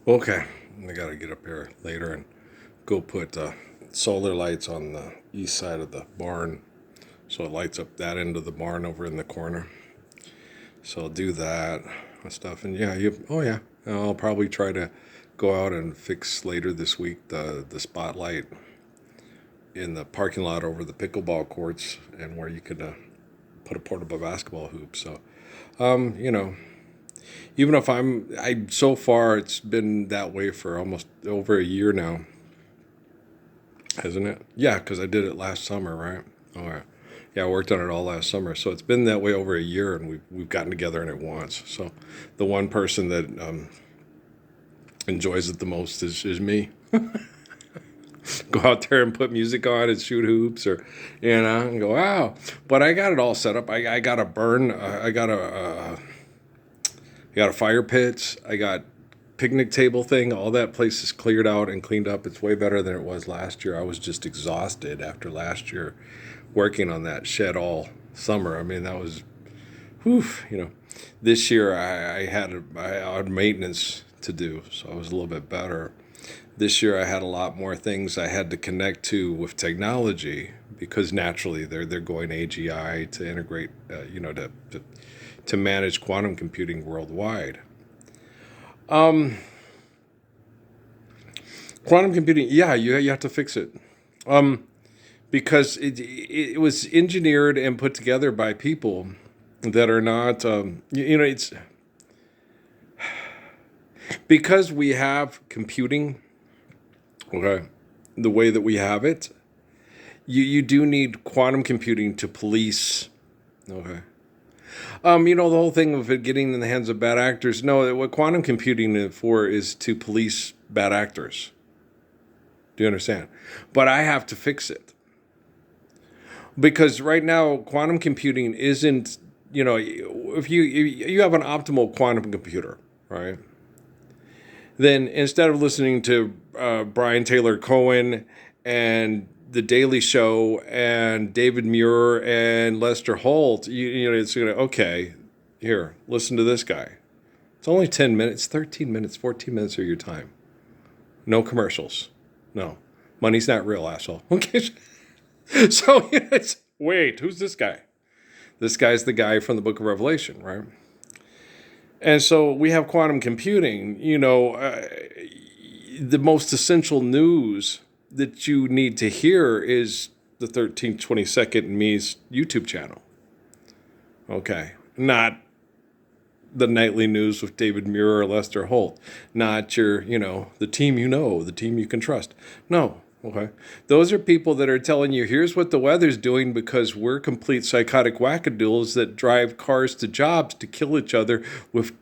Okay, I gotta get up here later and go put solar lights on the east side of the barn, so it lights up that end of the barn over in the corner. So I'll do that and stuff. And yeah, oh yeah, I'll probably try to go out and fix later this week the spotlight in the parking lot over the pickleball courts and where you could put a portable basketball hoop. So, you know, even if I so far it's been that way for almost over a year now, hasn't it? Yeah, because I did it last summer, right? All right. Yeah, I worked on it all last summer, so it's been that way over a year, and we've gotten together in it once. So, the one person that enjoys it the most is me. Go out there and put music on and shoot hoops, or and go wow. But I got it all set up. I got a burn. I got a fire pit. I got picnic table thing. All that place is cleared out and cleaned up. It's way better than it was last year. I was just exhausted after last year working on that shed all summer. I mean, that was, whew, you know. This year I had maintenance to do, so I was a little bit better. This year I had a lot more things I had to connect to with technology because naturally they're going AGI to integrate, to manage quantum computing worldwide. Quantum computing, yeah, you have to fix it. Because it was engineered and put together by people that are not, it's because we have computing, okay, the way that we have it, you do need quantum computing to police, okay. The whole thing of it getting in the hands of bad actors. No, what quantum computing is for is to police bad actors. Do you understand? But I have to fix it. Because right now quantum computing isn't, if you have an optimal quantum computer, right, then instead of listening to Brian Taylor Cohen and the Daily Show and David Muir and Lester Holt, it's going to, okay, here, listen to this guy. It's only 10 minutes, 13 minutes, 14 minutes of your time. No commercials. No, money's not real, asshole. Okay. So wait, who's this guy? This guy's the guy from the Book of Revelation, right? And so we have quantum computing. The most essential news that you need to hear is the 1322nd Me's YouTube channel. Okay, not the nightly news with David Muir or Lester Holt. Not your, the team the team you can trust. No. Okay. Those are people that are telling you, here's what the weather's doing because we're complete psychotic wackadoodles that drive cars to jobs to kill each other with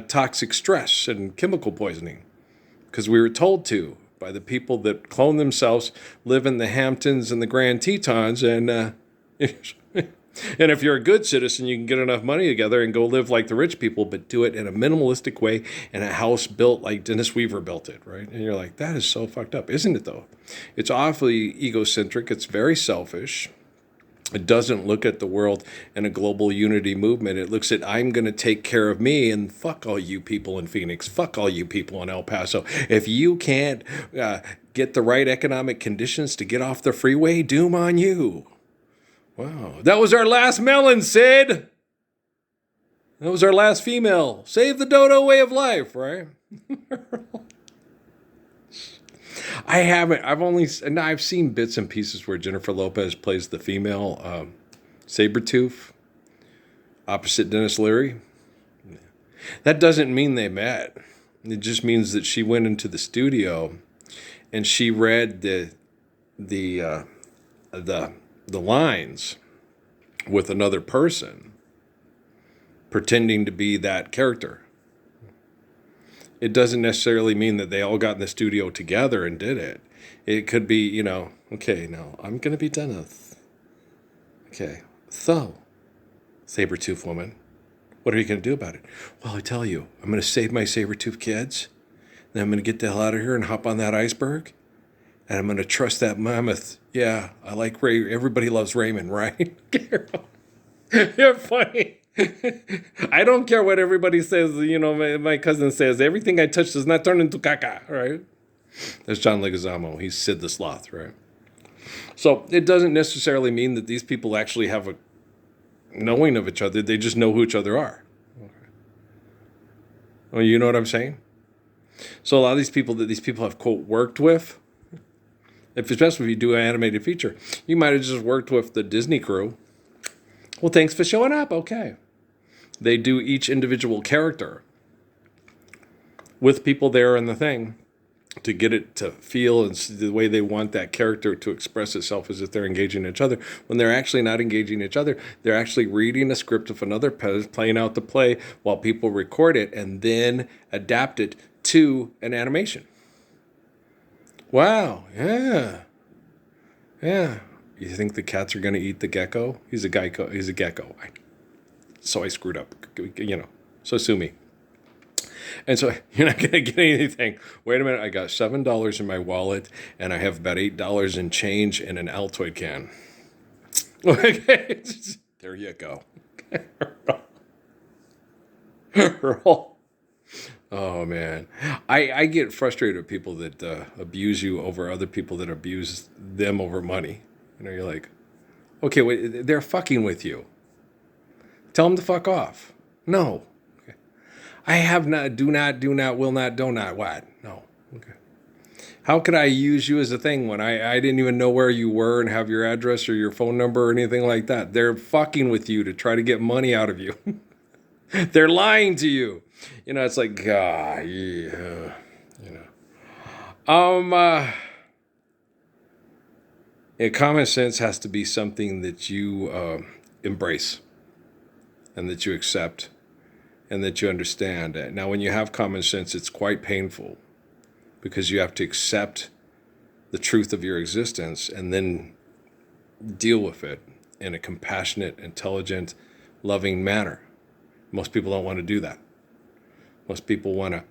toxic stress and chemical poisoning. Because we were told to by the people that clone themselves, live in the Hamptons and the Grand Tetons, and and if you're a good citizen, you can get enough money together and go live like the rich people, but do it in a minimalistic way in a house built like Dennis Weaver built it, right? And you're like, that is so fucked up, isn't it, though? It's awfully egocentric. It's very selfish. It doesn't look at the world in a global unity movement. It looks at, I'm going to take care of me, and fuck all you people in Phoenix. Fuck all you people in El Paso. If you can't get the right economic conditions to get off the freeway, doom on you. Wow. That was our last melon, Sid. That was our last female. Save the dodo way of life, right? I haven't. I've seen bits and pieces where Jennifer Lopez plays the female Sabretooth opposite Dennis Leary. That doesn't mean they met. It just means that she went into the studio and she read the lines with another person pretending to be that character. It doesn't necessarily mean that they all got in the studio together and did it. It could be, okay, now I'm going to be Dennis. Okay, so, Sabretooth woman, what are you going to do about it? Well, I tell you, I'm going to save my Sabretooth kids, then I'm going to get the hell out of here and hop on that iceberg, and I'm going to trust that mammoth. Yeah, I like Ray. Everybody loves Raymond, right? You're funny. I don't care what everybody says. My cousin says everything I touch does not turn into caca. Right? There's John Leguizamo. He's Sid the Sloth. Right? So it doesn't necessarily mean that these people actually have a knowing of each other. They just know who each other are. Oh, you know what I'm saying? So a lot of these people that these people have, quote, worked with, especially if you do an animated feature, you might have just worked with the Disney crew. Well, thanks for showing up. Okay. They do each individual character with people there in the thing to get it to feel and see the way they want that character to express itself as if they're engaging each other. When they're actually not engaging each other, they're actually reading a script of another playing out the play while people record it and then adapt it to an animation. Wow. Yeah. Yeah. You think the cats are going to eat the gecko? He's a gecko. So I screwed up. So sue me. And so you're not going to get anything. Wait a minute. I got $7 in my wallet, and I have about $8 in change in an Altoid can. Okay. There you go. Oh, man. I get frustrated with people that abuse you over other people that abuse them over money. You're like, okay, wait, they're fucking with you. Tell them to fuck off. No. Okay. I have not, do not, will not, do not, what? No. Okay. How could I use you as a thing when I didn't even know where you were and have your address or your phone number or anything like that? They're fucking with you to try to get money out of you. They're lying to you. It's like, yeah. Common sense has to be something that you embrace and that you accept and that you understand. Now, when you have common sense, it's quite painful because you have to accept the truth of your existence and then deal with it in a compassionate, intelligent, loving manner. Most people don't want to do that. Most people want an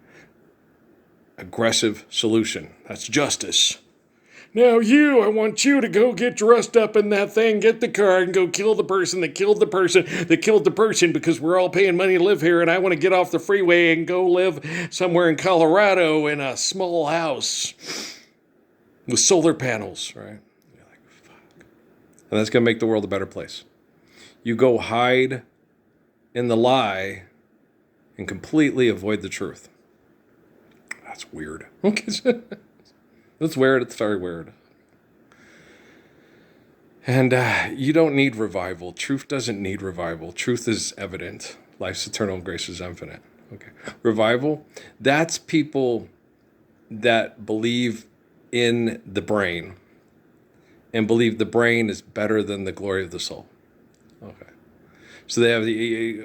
aggressive solution. That's justice. Now I want you to go get dressed up in that thing, get the car, and go kill the person that killed the person that killed the person because we're all paying money to live here, and I want to get off the freeway and go live somewhere in Colorado in a small house with solar panels, right? You're like, fuck. And that's going to make the world a better place. You go hide in the lie and completely avoid the truth. That's weird. That's weird. It's very weird. And you don't need revival. Truth doesn't need revival. Truth is evident. Life's eternal, grace is infinite. Okay. Revival, that's people that believe in the brain and believe the brain is better than the glory of the soul. Okay. So they have the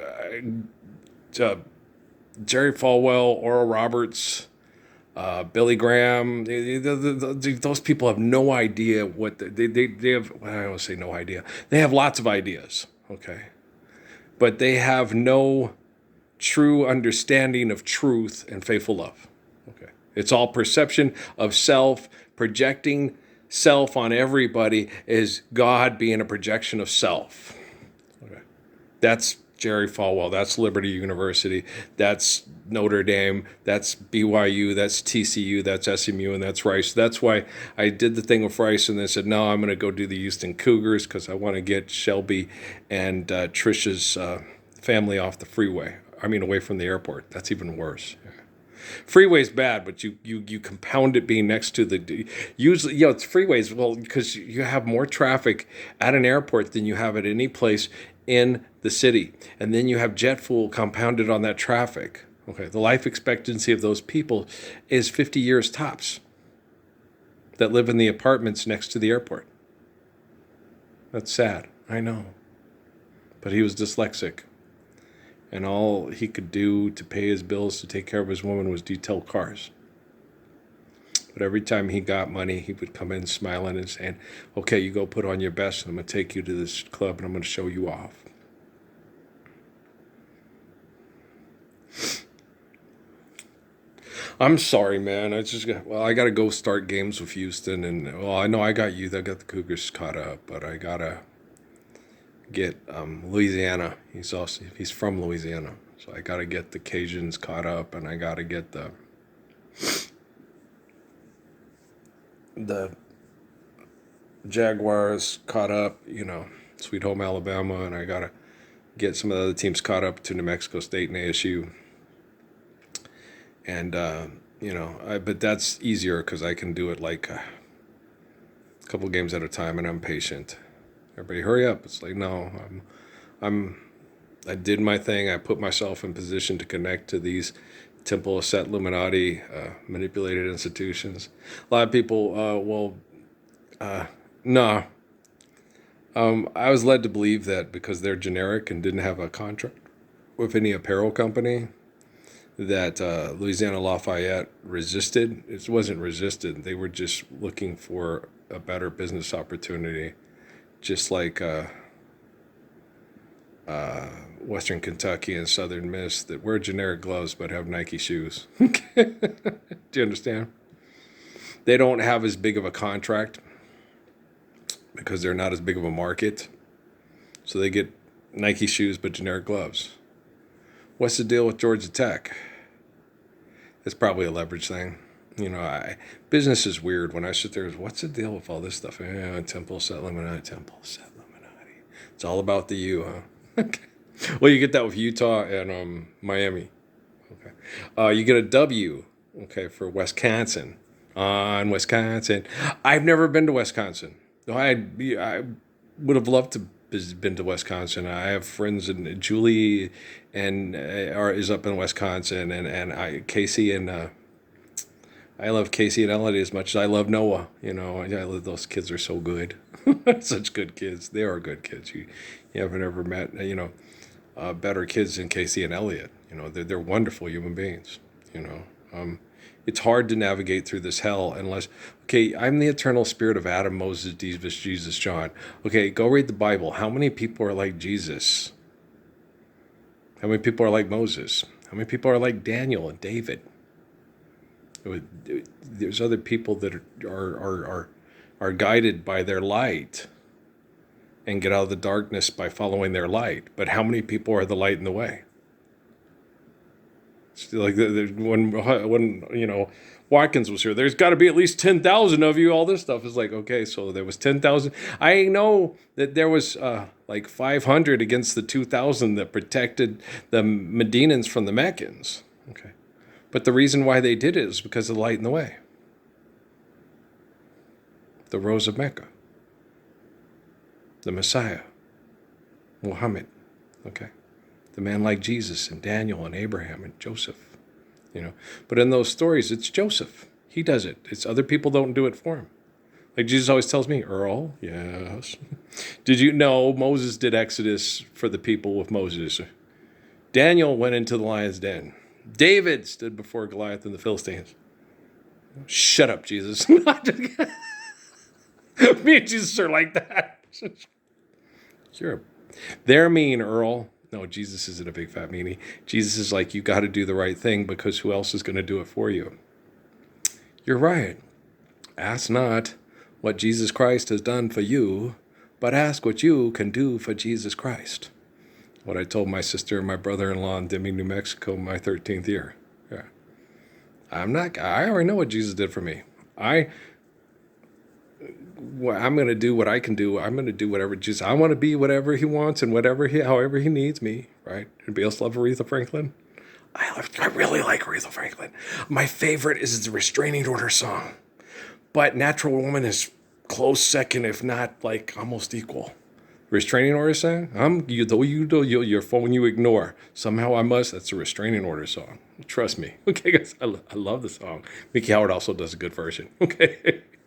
Jerry Falwell, Oral Roberts, Billy Graham. Those people have no idea what they have. Well, I don't say no idea. They have lots of ideas, okay, but they have no true understanding of truth and faithful love. Okay, it's all perception of self, projecting self on everybody is God being a projection of self. Okay, that's Jerry Falwell, that's Liberty University, that's Notre Dame, that's BYU, that's TCU, that's SMU, and that's Rice. That's why I did the thing with Rice, and they said, no, I'm going to go do the Houston Cougars because I want to get Shelby and Trisha's family off the freeway. I mean, away from the airport. That's even worse. Freeway's bad, but you compound it being next to the usually it's freeways. Well, because you have more traffic at an airport than you have at any place in the city, and then you have jet fuel compounded on that traffic. Okay, the life expectancy of those people is 50 years tops that live in the apartments next to the airport. That's sad, I know, but he was dyslexic. And all he could do to pay his bills, to take care of his woman, was detail cars. But every time he got money, he would come in smiling and saying, okay, you go put on your best, and I'm going to take you to this club, and I'm going to show you off. I'm sorry, man. I got to go start games with Houston. And, I know I got the Cougars caught up, but I got to get Louisiana. He's from Louisiana, so I got to get the Cajuns caught up, and I got to get the Jaguars caught up. Sweet Home Alabama, and I got to get some of the other teams caught up to New Mexico State and ASU. And but that's easier because I can do it like a couple games at a time, and I'm patient. Everybody, hurry up! It's like, no, I did my thing. I put myself in position to connect to these Temple of Set Illuminati manipulated institutions. A lot of people, no. I was led to believe that because they're generic and didn't have a contract with any apparel company, that Louisiana Lafayette resisted. It wasn't resisted. They were just looking for a better business opportunity, just like Western Kentucky and Southern Miss that wear generic gloves but have Nike shoes. Do you understand? They don't have as big of a contract because they're not as big of a market. So they get Nike shoes but generic gloves. What's the deal with Georgia Tech? It's probably a leverage thing. Business is weird. When I sit there, what's the deal with all this stuff? Temple Set Illuminati. It's all about the U, huh? Okay. Well, you get that with Utah and Miami. Okay. You get a W, okay, for Wisconsin. On Wisconsin. I've never been to Wisconsin. I would have loved to been to Wisconsin. I have friends, and Julie and is up in Wisconsin, and Casey and I love Casey and Elodie as much as I love Noah. Those kids are so good, such good kids. They are good kids. You haven't ever met better kids than Casey and Elliot. They're wonderful human beings. It's hard to navigate through this hell unless, okay, I'm the eternal spirit of Adam, Moses, Jesus, John. Okay, go read the Bible. How many people are like Jesus? How many people are like Moses? How many people are like Daniel and David? There's other people that are guided by their light and get out of the darkness by following their light. But how many people are the light in the way? Like when Watkins was here, there's got to be at least 10,000 of you. All this stuff is like, okay, so there was 10,000. I know that there was like 500 against the 2,000 that protected the Medinans from the Meccans. Okay, but the reason why they did it is because of the light in the way, the Rose of Mecca, the Messiah, Muhammad. Okay. The man like Jesus and Daniel and Abraham and Joseph, But in those stories, it's Joseph. He does it. It's other people don't do it for him. Like Jesus always tells me, Earl, yes. Did you know Moses did Exodus for the people with Moses? Daniel went into the lion's den. David stood before Goliath and the Philistines. Shut up, Jesus. Me and Jesus are like that. They're mean, Earl. No, Jesus isn't a big fat meanie. Jesus is like, you got to do the right thing because who else is going to do it for you? You're right. Ask not what Jesus Christ has done for you, but ask what you can do for Jesus Christ. What I told my sister and my brother-in-law in Deming, New Mexico, my 13th year. Yeah. I already know what Jesus did for me. I'm going to do what I can do. I'm going to do whatever Jesus. I want to be whatever he wants and however he needs me. Right? Anybody else love Aretha Franklin? I really like Aretha Franklin. My favorite is the Restraining Order song, but Natural Woman is close second, if not like almost equal. Restraining Order song. Your phone you ignore. Somehow I must. That's a Restraining Order song. Trust me. Okay, guys. I love the song. Mickey Howard also does a good version. Okay.